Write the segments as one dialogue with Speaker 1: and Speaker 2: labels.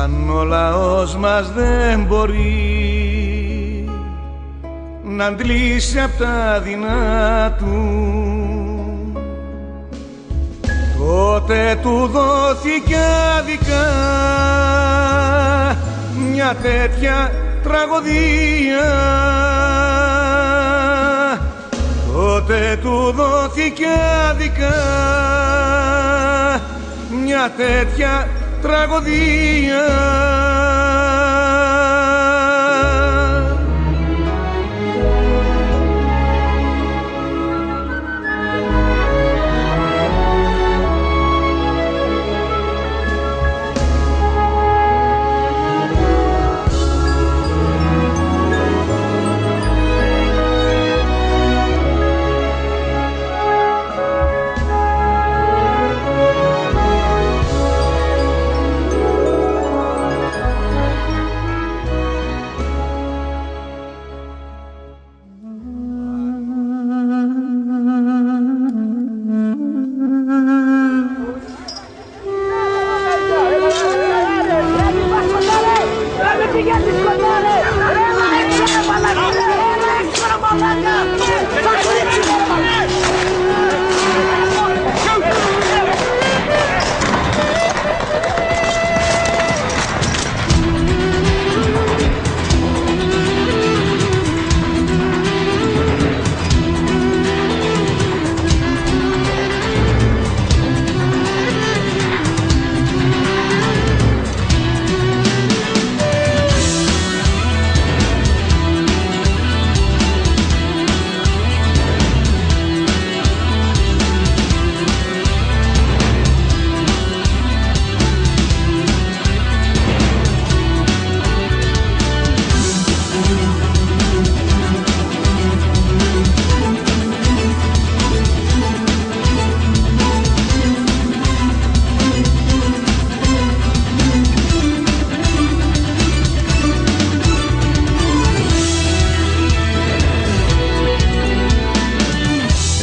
Speaker 1: αν ο λαός μας δεν μπορεί να αντλήσει απ' τα δεινά του, τότε του δόθηκε άδικα μια τέτοια τραγωδία. Τότε του δόθηκε άδικα μια τέτοια τραγωδία.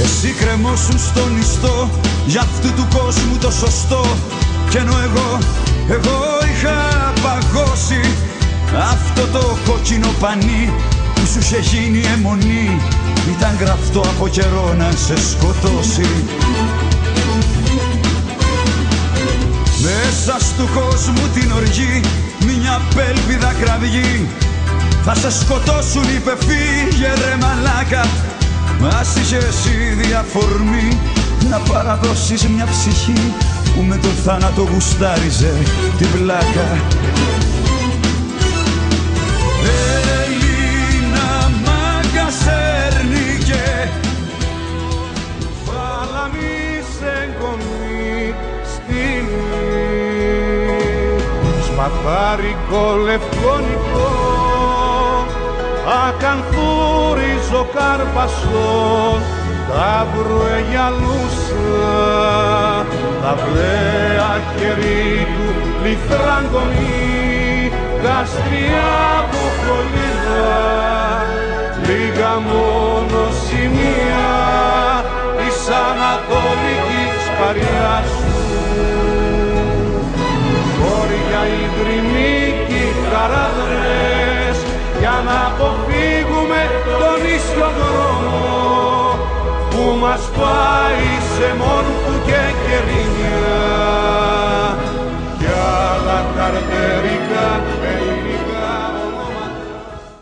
Speaker 2: Εσύ κρεμόσουν στον ιστό για αυτού του κόσμου το σωστό, κι ενώ εγώ είχα παγώσει αυτό το κόκκινο πανί που σου είχε γίνει αιμονή, ήταν γραφτό από καιρό να σε σκοτώσει. Μέσα στου κόσμου την οργή μια πέλπιδα κραυγή, θα σε σκοτώσουν, είπε, φύγε ρε μαλάκα. Μας είχες ήδη αφορμή να παραδώσεις μια ψυχή που με το θάνατο γουστάριζε την πλάκα. Έλληνα μάγκα σέρνικε
Speaker 1: Φαλανίσε γονή στιγμή, σπαθάρικο λευκόνικο ακανθούριζο κάρπασο, τα βρουεγιαλούσα, τα βλέα χερί του λιθραντονή, γαστριά που χολίδα, λίγα μόνο σημεία της ανατολικής παριάς σου. Χώρια ιδρυμοί και χαράδρες, για να αποφύγουμε τον ίσιο δρόμο που μας πάει σε μόρφου και κερίνια κι άλλα καρτέλια.